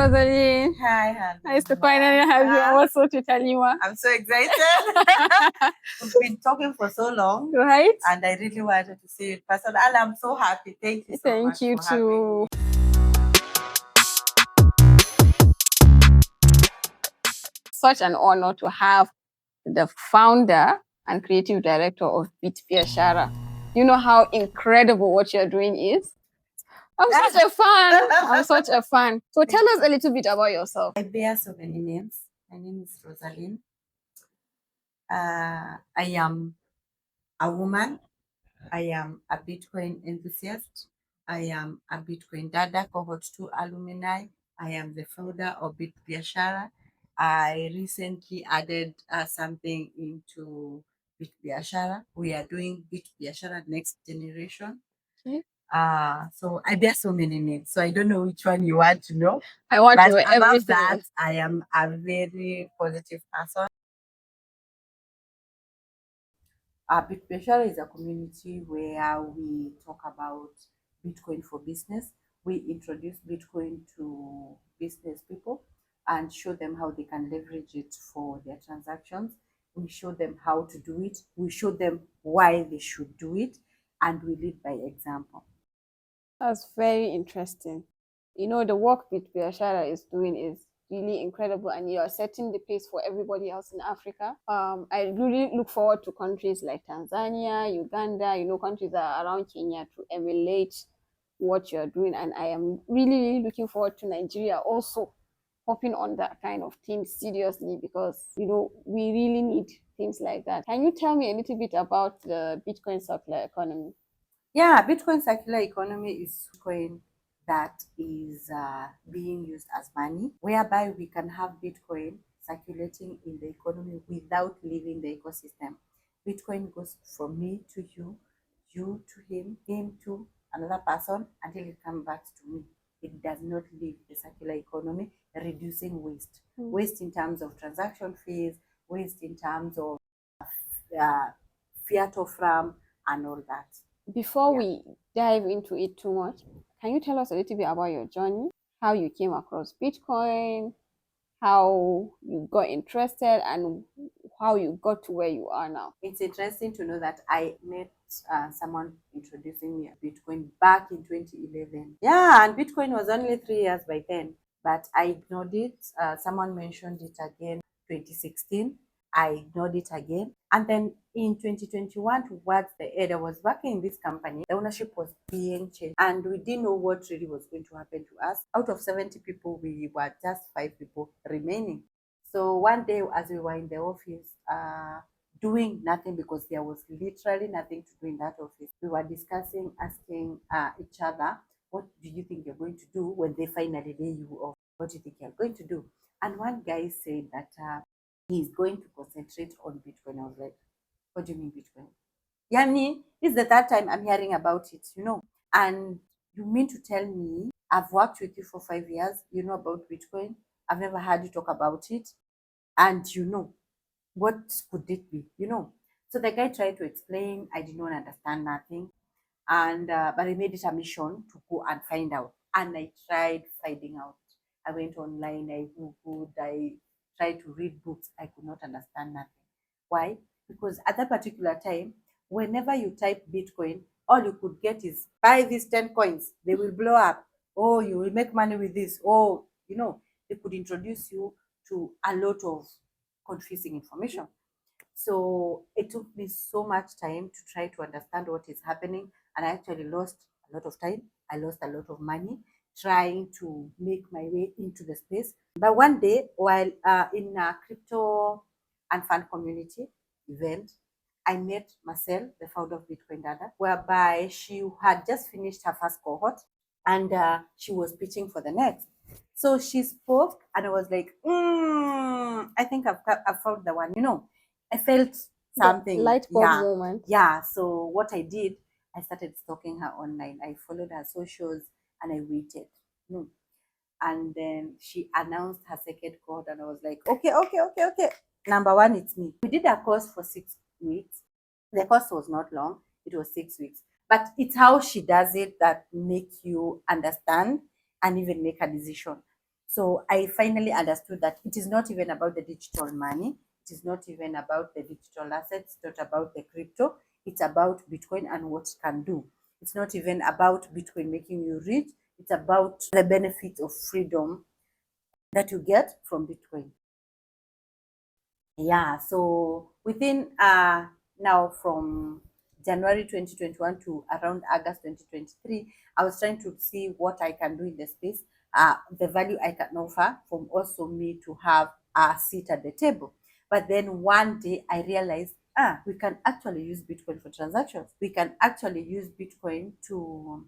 Rosalie. Hi, Hannah. Nice to finally have you also to Talima. I'm so excited. We've been talking for so long. Right? And I really wanted to see you in person. And I'm so happy. Thank you so much. Thank you too. Such an honor to have the founder and creative director of Bit Bashara. You know how incredible what you're doing is? I'm such a fan. I'm such a fan. So tell us a little bit about yourself. I bear so many names. My name is Rosaline. I am a woman. I am a Bitcoin enthusiast. I am a Bitcoin Dada Cohort 2 alumni. I am the founder of Bit Bashara. I recently added something into Bit Bashara. We are doing Bit Bashara Next Generation. Okay. So I bear so many names. So I don't know which one you want to know. I want to know Above everything. that, I am a very positive person. Bit Bashara is a community where we talk about Bitcoin for business. We introduce Bitcoin to business people and show them how they can leverage it for their transactions. We show them how to do it. We show them why they should do it. And we lead by example. That's very interesting. You know, the work Bit Bashara is doing is really incredible, and you are setting the pace for everybody else in Africa. I really look forward to countries like Tanzania, Uganda, countries that are around Kenya to emulate what you're doing. And I am really, really looking forward to Nigeria also hopping on that kind of thing seriously, because, we really need things like that. Can you tell me a little bit about the Bitcoin circular economy? Yeah, Bitcoin circular economy is coin that is being used as money, whereby we can have Bitcoin circulating in the economy without leaving the ecosystem. Bitcoin goes from me to you, you to him to another person until it comes back to me. It does not leave the circular economy, reducing waste. Waste in terms of transaction fees, waste in terms of fiat of RAM and all that. Before we dive into it too much, can you tell us a little bit about your journey, how you came across Bitcoin, how you got interested, and how you got to where you are now? It's interesting to know that I met someone introducing me to Bitcoin back in 2011. Yeah, and Bitcoin was only 3 years by then, but I ignored it. Someone mentioned it again 2016. I ignored it again. And then in 2021, towards the end, I was working in this company. The ownership was being changed, and we didn't know what really was going to happen to us. Out of 70 people, we were just 5 people remaining. So one day, as we were in the office, doing nothing, because there was literally nothing to do in that office, we were discussing, asking each other, what do you think you're going to do when they finally lay you off? What do you think you're going to do? And one guy said that he's going to concentrate on Bitcoin. I was like, what do you mean Bitcoin? Yani, this is the third time I'm hearing about it, And you mean to tell me I've worked with you for 5 years, you know about Bitcoin? I've never heard you talk about it. And what could it be? So the guy tried to explain. I did not understand nothing. And but I made it a mission to go and find out. And I tried finding out. I went online, I Googled, I tried to read books. I could not understand nothing. Why? Because at that particular time, whenever you type Bitcoin, all you could get is buy these 10 coins, they will blow up. Oh, you will make money with this. Oh, they could introduce you to a lot of confusing information. So it took me so much time to try to understand what is happening. And I actually lost a lot of time. I lost a lot of money trying to make my way into the space. But one day, while in a crypto and fund community event, I met Marcel, the founder of Bitcoin Dada, whereby she had just finished her first cohort and she was pitching for the next. So she spoke and I was like, I think I've found the one, I felt something. Light bulb moment. Yeah. So what I did, I started stalking her online. I followed her socials and I waited. And then she announced her second cohort and I was like, okay. Number one, it's me. We did a course for 6 weeks. The course was not long. It was 6 weeks. But it's how she does it that makes you understand and even make a decision. So I finally understood that it is not even about the digital money. It is not even about the digital assets. It's not about the crypto. It's about Bitcoin and what it can do. It's not even about Bitcoin making you rich. It's about the benefits of freedom that you get from Bitcoin. Yeah, so within now from January 2021 to around August 2023, I was trying to see what I can do in the space, the value I can offer from also me to have a seat at the table. But then one day I realized, we can actually use Bitcoin for transactions. We can actually use Bitcoin to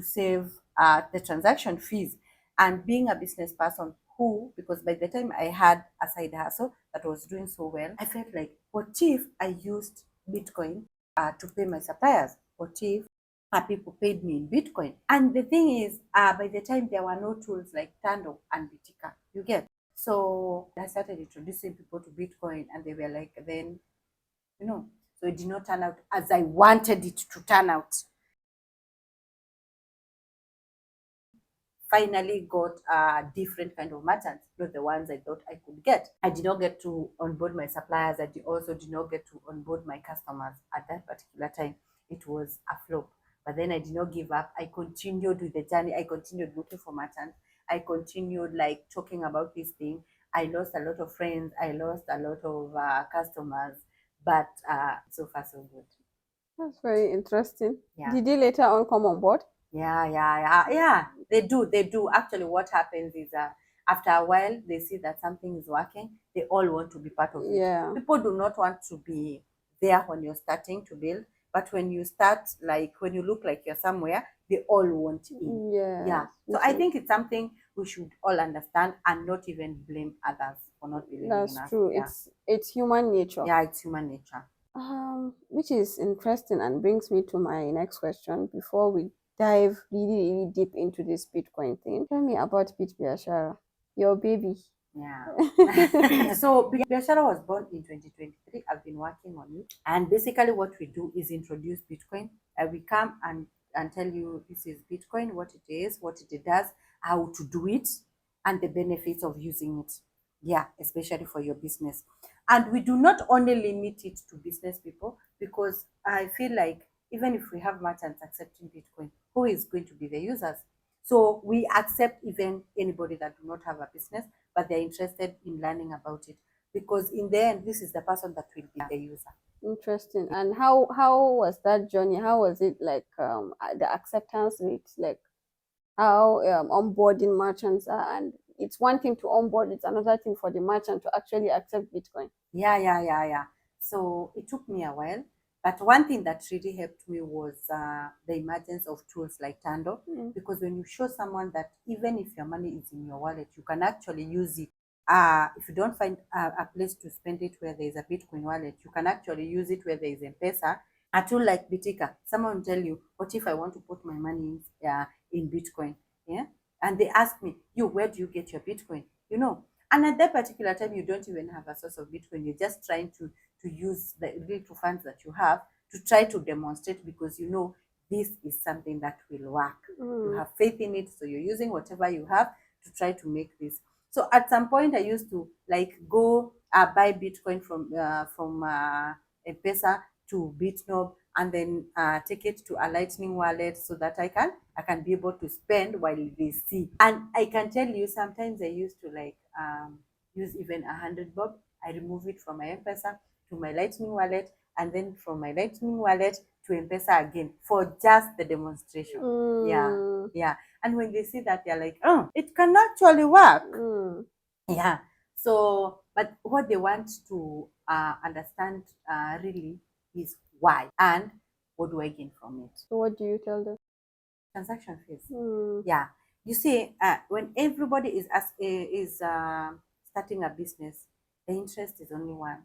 save the transaction fees. And being a business person who, because by the time I had a side hustle that was doing so well, I felt like, what if I used Bitcoin to pay my suppliers? What if people paid me in Bitcoin? And the thing is, by the time there were no tools like Tando and Bitika, you get. So I started introducing people to Bitcoin, and they were like, then, so it did not turn out as I wanted it to turn out. Finally got a different kind of merchants, not the ones I thought I could get. I did not get to onboard my suppliers. Also did not get to onboard my customers at that particular time. It was a flop. But then I did not give up. I continued with the journey. I continued looking for merchants. I continued like talking about this thing. I lost a lot of friends. I lost a lot of customers. But so far so good. That's very interesting. Yeah. Did you later on come on board? Yeah. They do. They do. Actually, what happens is after a while, they see that something is working. They all want to be part of it. Yeah. People do not want to be there when you're starting to build, but when you start, like when you look like you're somewhere, they all want in. Yes, Yeah. So I think it's something we should all understand and not even blame others for not believing in that's us. true. Yeah. It's human nature. Yeah, it's human nature. Which is interesting and brings me to my next question before we dive really, really deep into this Bitcoin thing. Tell me about Bit Bashara, your baby. Yeah. So Bit Bashara was born in 2023. I've been working on it. And basically what we do is introduce Bitcoin. We come and tell you this is Bitcoin, what it is, what it does, how to do it, and the benefits of using it. Yeah, especially for your business. And we do not only limit it to business people, because I feel like even if we have merchants accepting Bitcoin, who is going to be the users? So we accept even anybody that do not have a business, but they're interested in learning about it. Because in the end, this is the person that will be the user. Interesting. And how was that journey? How was it like the acceptance rate? Like how onboarding merchants are, and it's one thing to onboard, it's another thing for the merchant to actually accept Bitcoin. Yeah. So it took me a while, but one thing that really helped me was the emergence of tools like Tando, because when you show someone that even if your money is in your wallet, you can actually use it. If you don't find a place to spend it where there is a Bitcoin wallet, you can actually use it where there is M-Pesa. A tool like Bitika, someone will tell you, what if I want to put my money in Bitcoin? Yeah. And they ask me, where do you get your Bitcoin? And at that particular time, you don't even have a source of Bitcoin. You're just trying to use the little funds that you have to try to demonstrate, because this is something that will work. You have faith in it, so you're using whatever you have to try to make this. So at some point, I used to like go buy Bitcoin from M-Pesa to Bitnob, and then take it to a Lightning wallet so that I can be able to spend while they see. And I can tell you, sometimes I used to like use even 100 bob. I remove it from my M-Pesa to my Lightning wallet, and then from my Lightning wallet to M-Pesa again for just the demonstration. Yeah. And when they see that, they're like, oh, it can actually work. Yeah. So, but what they want to understand really is why and what do I gain from it. So what do you tell them? Transaction fees. Yeah. You see, when everybody is starting a business, the interest is only one,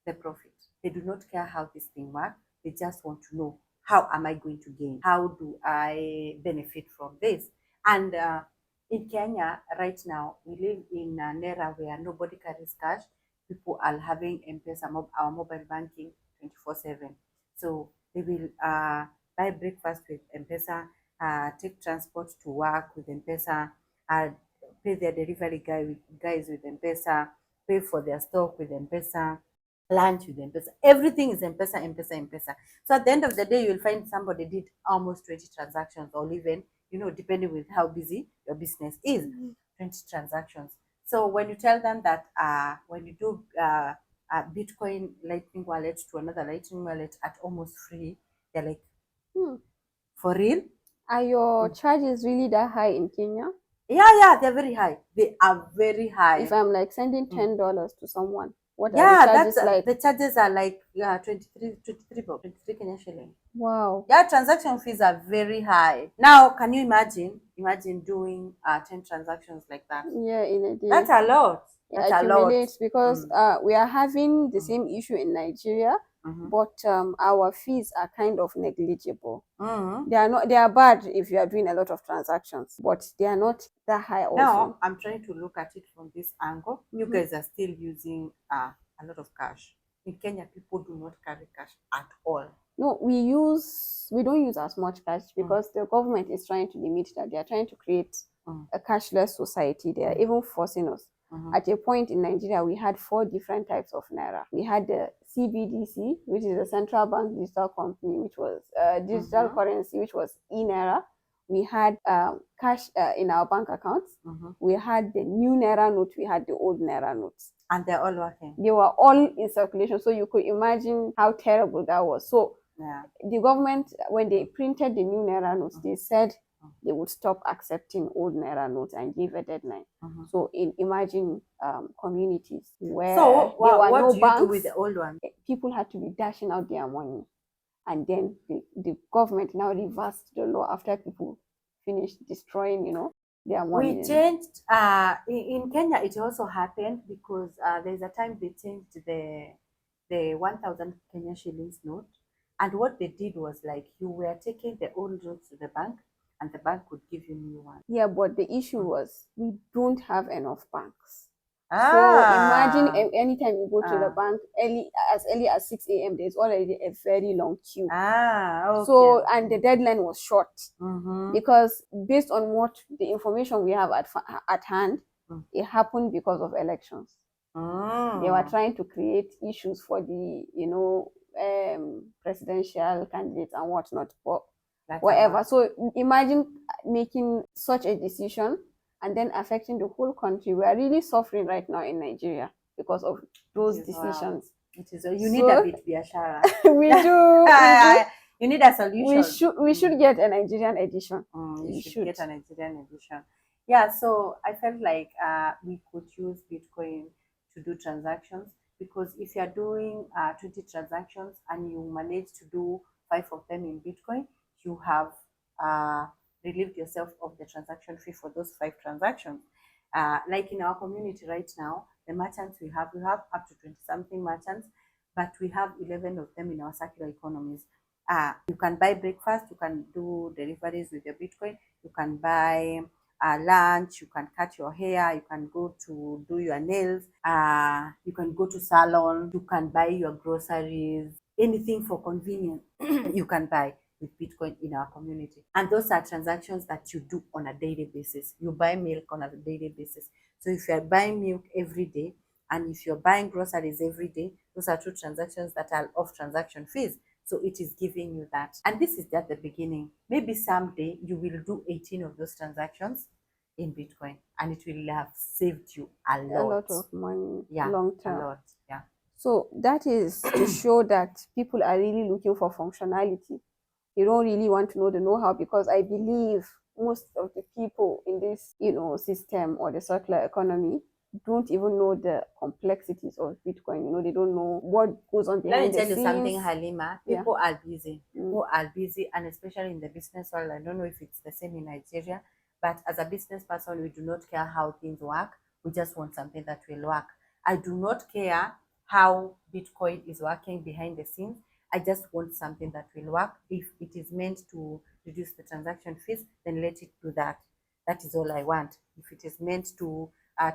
the profit. They do not care how this thing works. They just want to know, how am I going to gain? How do I benefit from this? And in Kenya right now, we live in an era where nobody carries cash. People are having M-Pesa, our mobile banking 24/7. So they will buy breakfast with M-Pesa, take transport to work with M-Pesa, pay their delivery guys with M-Pesa, pay for their stock with M-Pesa, lunch with M-Pesa. Everything is M-Pesa, M-Pesa, M-Pesa. So at the end of the day, you'll find somebody did almost 20 transactions, or even, depending with how busy your business is, 20 transactions. So when you tell them that when you do a Bitcoin Lightning wallet to another Lightning wallet at almost free, they're like, for real? Are your charges really that high in Kenya? Yeah, they're very high. They are very high. If I'm like sending $10 to someone, what are the charges like? The charges are like 23 Kenyan shilling. Wow. Yeah, transaction fees are very high. Now, can you imagine doing 10 transactions like that? Yeah, in a day. That's a lot. It accumulates because we are having the same issue in Nigeria, but our fees are kind of negligible. They are not. They are bad if you are doing a lot of transactions, but they are not that high. Also, now I'm trying to look at it from this angle. You guys are still using a lot of cash. In Kenya, people do not carry cash at all. No, we don't use as much cash because the government is trying to limit that. They are trying to create a cashless society. They are even forcing us. At a point in Nigeria, we had 4 different types of naira. We had the CBDC, which is the central bank digital company, which was digital currency, which was e-naira. We had cash in our bank accounts. We had the new naira note. We had the old naira notes. And they're all working. They were all in circulation. So you could imagine how terrible that was. So the government, when they printed the new naira notes, they said they would stop accepting old naira notes and give a deadline. So imagine communities where what do you do with the old one? People had to be dashing out their money, and then the government now reversed the law after people finished destroying, their money. We changed in Kenya. It also happened because there's a time they changed the 1,000 Kenya shillings note, and what they did was like you were taking the old notes to the bank, and the bank would give you new ones. Yeah, but the issue was we don't have enough banks. So imagine anytime you go to the bank as early as 6 a.m. there's already a very long queue. Okay. So, and the deadline was short because based on what the information we have at hand, it happened because of elections. They were trying to create issues for the presidential candidates and whatnot, but whatever. So imagine making such a decision and then affecting the whole country. We are really suffering right now in Nigeria because of those decisions. Wow. It is. You need a Bit Bashara. We do. You need a solution. We should get a Nigerian edition. You should get a Nigerian edition. Yeah. So I felt like we could use Bitcoin to do transactions, because if you are doing 20 transactions and you manage to do 5 of them in Bitcoin, you have relieved yourself of the transaction fee for those 5 transactions. Like in our community right now, the merchants we have up to 20 something merchants, but we have 11 of them in our circular economies. You can buy breakfast, you can do deliveries with your Bitcoin, you can buy lunch, you can cut your hair, you can go to do your nails, you can go to salon, you can buy your groceries, anything for convenience you can buy with Bitcoin in our community. And those are transactions that you do on a daily basis. You buy milk on a daily basis. So if you're buying milk every day, and if you're buying groceries every day, those are 2 transactions that are off transaction fees. So it is giving you that. And this is just the beginning. Maybe someday you will do 18 of those transactions in Bitcoin, and it will have saved you a lot of money. Yeah, long term. A lot. Yeah. So that is to show that people are really looking for functionality. They don't really want to know the know-how, because I believe most of the people in this, system or the circular economy don't even know the complexities of Bitcoin. They don't know what goes on behind the scenes. Let me tell you something, Halima. People are busy. People are busy, and especially in the business world. I don't know if it's the same in Nigeria, but as a business person, we do not care how things work. We just want something that will work. I do not care how Bitcoin is working behind the scenes. I just want something that will work. If it is meant to reduce the transaction fees, then let it do that. That is all I want. If it is meant to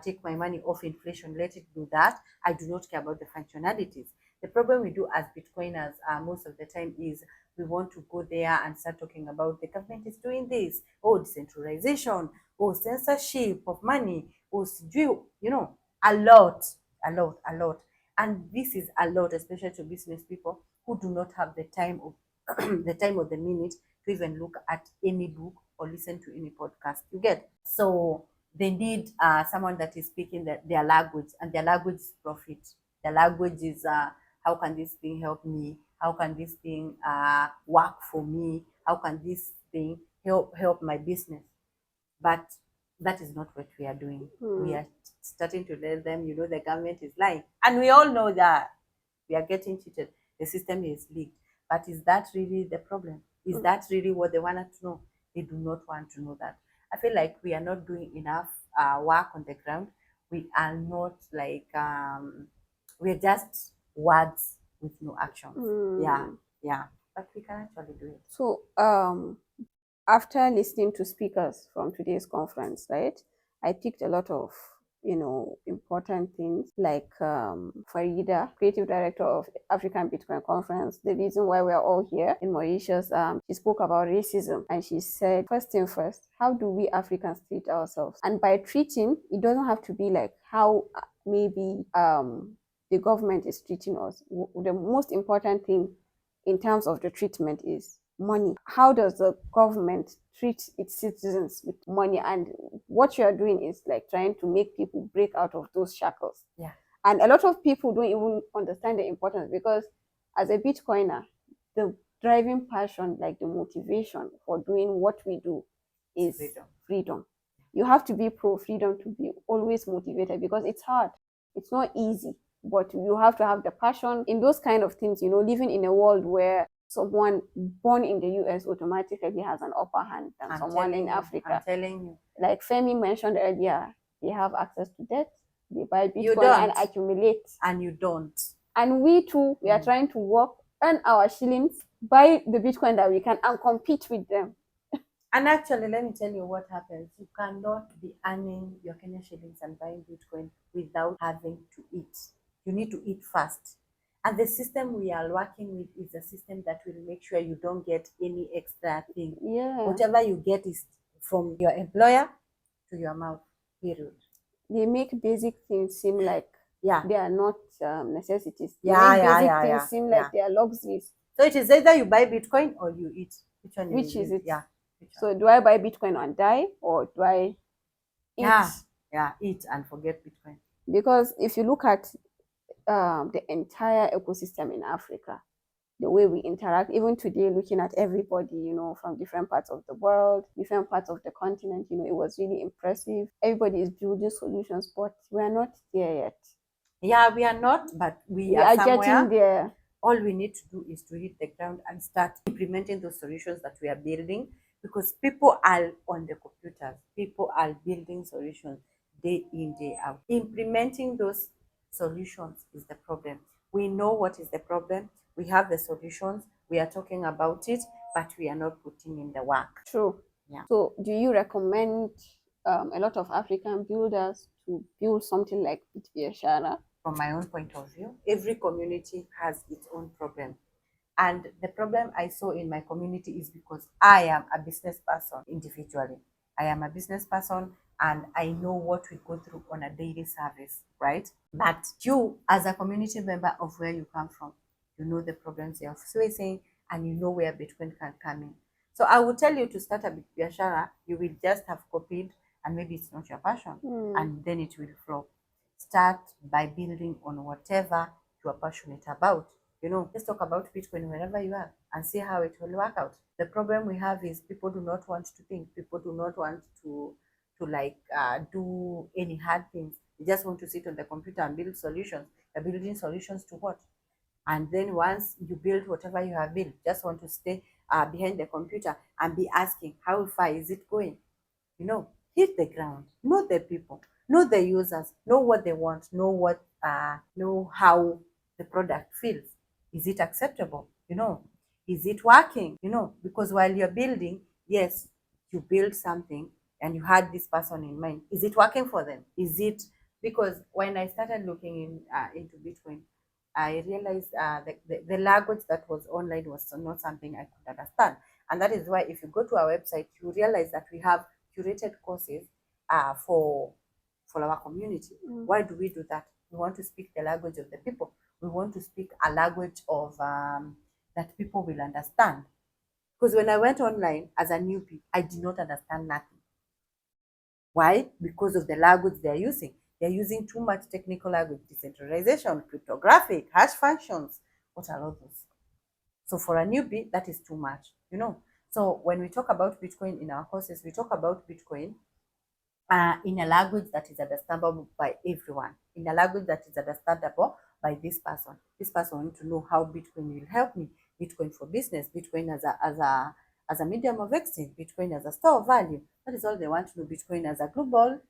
take my money off inflation, let it do that. I do not care about the functionalities. The problem we do as Bitcoiners most of the time is we want to go there and start talking about the government is doing this, oh, decentralization, oh, censorship of money, oh, you know, a lot, a lot. And this is a lot, especially to business people who do not have the time of the time of the minute to even look at any book or listen to any podcast. You get? So they need someone that is speaking their language, and their language is profit. Their language is how can this thing help me? How can this thing work for me? How can this thing help my business? But that is not what we are doing. We are starting to let them, the government is lying. And we all know that we are getting cheated. The system is leaked. But is that really the problem? Is that really what they want to know? They do not want to know that. I feel like we are not doing enough work on the ground. We are not like, we're just words with no actions. Yeah. But we can actually do it. So, after listening to speakers from today's conference, right, I picked a lot of important things like Farida, creative director of African Bitcoin Conference. The reason why we're all here in Mauritius, she spoke about racism, and she said, first thing first, how do we Africans treat ourselves? And by treating, it doesn't have to be like how maybe the government is treating us. The most important thing in terms of the treatment is money. How does the government treat its citizens with money? And what you are doing is like trying to make people break out of those shackles. Yeah. And a lot of people don't even understand the importance, because as a Bitcoiner, the driving passion, like the motivation for doing what we do, is freedom. You have to be pro freedom to be always motivated, because it's hard. It's not easy, but you have to have the passion in those kind of things, living in a world where someone born in the US automatically has an upper hand than someone in Africa. I'm telling you. Like Femi mentioned earlier, they have access to debt, they buy Bitcoin and accumulate. And you don't. And we too, we are trying to work, earn our shillings, buy the Bitcoin that we can, and compete with them. And actually, let me tell you what happens. You cannot be earning your Kenya shillings and buying Bitcoin without having to eat. You need to eat fast. And the system we are working with is a system that will make sure you don't get any extra thing. Yeah. Whatever you get is from your employer to your mouth, period. They make basic things seem like they are not necessities. They make basic things seem like they are luxuries. So it is either you buy Bitcoin or you eat. Which one Which is it? Yeah. So do I buy Bitcoin and die, or do I eat? Yeah, eat and forget Bitcoin. Because if you look at the entire ecosystem in Africa, the way we interact, even today, looking at everybody, from different parts of the world, different parts of the continent, it was really impressive. Everybody is building solutions, but we are not there yet. Yeah, we are not, but we are getting there. All we need to do is to hit the ground and start implementing those solutions that we are building, because people are on the computers. People are building solutions day in, day out. Implementing those solutions is the problem. We know what is the problem. We have the solutions. We are talking about it, but we are not putting in the work. True. Yeah. So do you recommend a lot of African builders to build something like Bit Bashara? From my own point of view, every community has its own problem. And the problem I saw in my community is because I am a business person individually. I am a business person and I know what we go through on a daily service, right? But you, as a community member of where you come from, you know the problems you're facing and you know where Bitcoin can come in. So I would tell you to start a Bit Bashara. You will just have copied and maybe it's not your passion and then it will flop. Start by building on whatever you are passionate about. Let's talk about Bitcoin wherever you are and see how it will work out. The problem we have is people do not want to think. People do not want to do any hard things. They just want to sit on the computer and build solutions. They're building solutions to what? And then once you build whatever you have built, just want to stay behind the computer and be asking, how far is it going? Hit the ground, know the people, know the users, know what they want, know how the product feels. Is it acceptable? Is it working? Because while you're building, yes, you build something and you had this person in mind. Is it working for them? Is it, because when I started looking into Bitcoin, I realized the language that was online was not something I could understand. And that is why if you go to our website, you realize that we have curated courses for our community. Why do we do that? We want to speak the language of the people. We want to speak a language of that people will understand. Because when I went online as a newbie, I did not understand nothing. Why? Because of the language they're using. They're using too much technical language, decentralization, cryptographic, hash functions. What are all those? So for a newbie, that is too much, you know. So when we talk about Bitcoin in our courses, we talk about Bitcoin in a language that is understandable by everyone, in a language that is understandable by this person. This person wants to know how Bitcoin will help me. Bitcoin for business, Bitcoin as a medium of exchange, Bitcoin as a store of value. That is all they want to know. Bitcoin as a global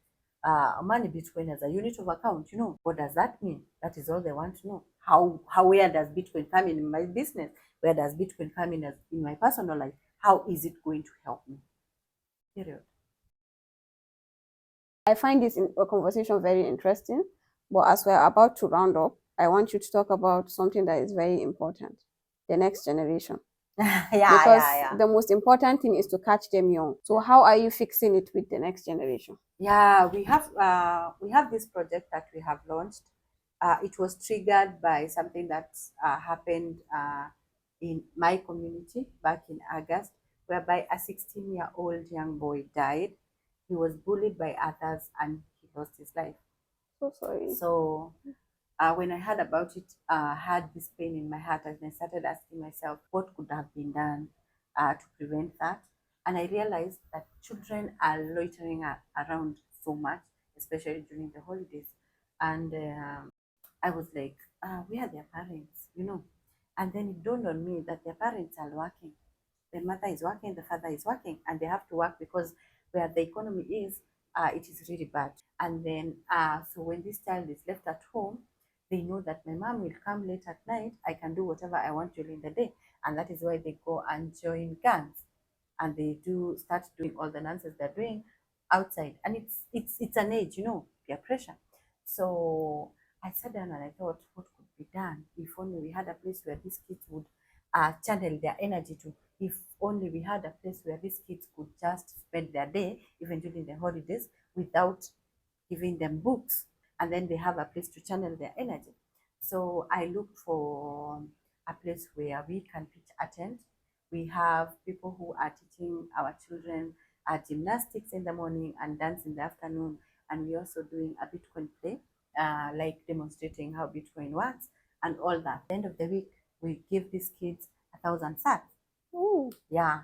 money, Bitcoin as a unit of account. You know, what does that mean? That is all they want to know. Where does Bitcoin come in my business? Where does Bitcoin come in my personal life? How is it going to help me? Period. I find this a conversation very interesting, but as we're about to round up, I want you to talk about something that is very important: the next generation. Because the most important thing is to catch them young. So how are you fixing it with the next generation? Yeah, we have this project that we have launched. It was triggered by something that happened in my community back in August, whereby a 16-year-old young boy died. He was bullied by others and he lost his life. So sorry. So when I heard about it, I had this pain in my heart, and I started asking myself what could have been done to prevent that. And I realized that children are loitering around so much, especially during the holidays. And I was like, where are their parents? You know. And then it dawned on me that their parents are working. The mother is working, the father is working, and they have to work because where the economy is, it is really bad. And then, so when this child is left at home, they know that my mom will come late at night. I can do whatever I want during the day, and that is why they go and join gangs, and they do start doing all the nonsense they're doing outside. And it's an age, you know, peer pressure. So I sat down and I thought, what could be done if only we had a place where these kids would channel their energy to. If only we had a place where these kids could just spend their day, even during the holidays, without giving them books, and then they have a place to channel their energy. So I looked for a place where we can pitch a tent. We have people who are teaching our children gymnastics in the morning and dance in the afternoon, and we're also doing a Bitcoin play, like demonstrating how Bitcoin works and all that. At the end of the week, we give these kids 1,000 sats. Ooh. Yeah.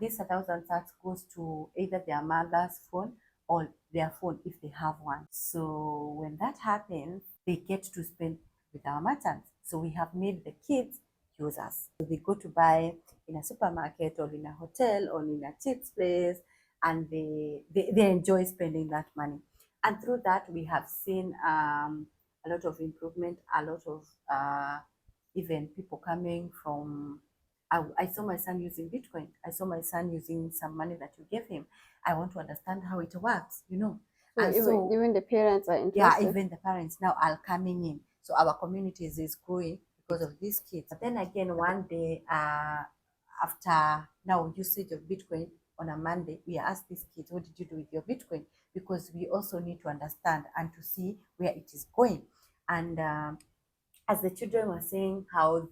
This 1,000 sats goes to either their mother's phone or their phone if they have one. So when that happens, they get to spend with our merchants. So we have made the kids users. So they go to buy in a supermarket or in a hotel or in a cheap place, and they enjoy spending that money. And through that, we have seen a lot of improvement, a lot of even people coming from. I saw my son using Bitcoin. I saw my son using some money that you gave him. I want to understand how it works, you know. So And even the parents are yeah, interested. even the parents now are coming in. So our communities is growing because of these kids. But then again, one day, after now usage of Bitcoin on a Monday, we ask these kids, what did you do with your Bitcoin? Because we also need to understand and to see where it is going. And as the children were saying how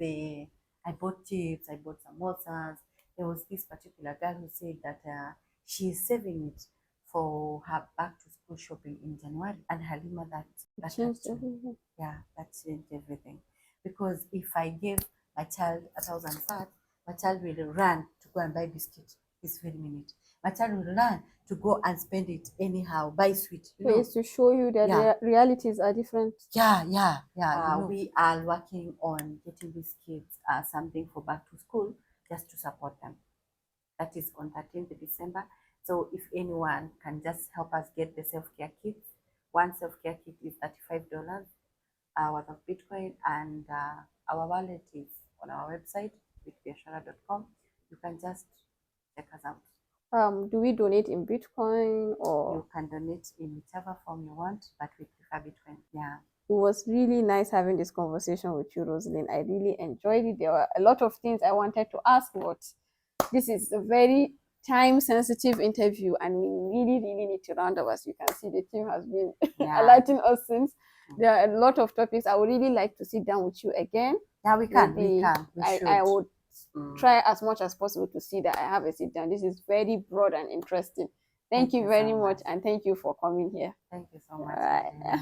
I bought chips, I bought samosas. There was this particular girl who said that she is saving it for her back to school shopping in January. And Halima, that Changed touched me. everything. Yeah, that changed everything. Because if I give my child 1,000 sats, my child will run to go and buy biscuit this very minute. My child will run to go and spend it anyhow, buy sweet. So it's to show you that realities are different. Yeah. We are working on getting these kids something for back to school just to support them. That is on 13th December. So if anyone can just help us get the self-care kits, one self-care kit is $35 worth of Bitcoin, and our wallet is on our website, bitbashara.com. You can just check us out. Do we donate in Bitcoin or? You can donate in whichever form you want, but we prefer Bitcoin. Yeah. It was really nice having this conversation with you, Rosaline. I really enjoyed it. There were a lot of things I wanted to ask, but this is a very time-sensitive interview, and we really, really need to round up. As you can see, the team has been alerting us since. There are a lot of topics. I would really like to sit down with you again. Yeah, we can. Maybe we can. We should. I would try as much as possible to see that I have a sit down. This is very broad and interesting. Thank you very much, and thank you for coming here. Thank you so much. All right.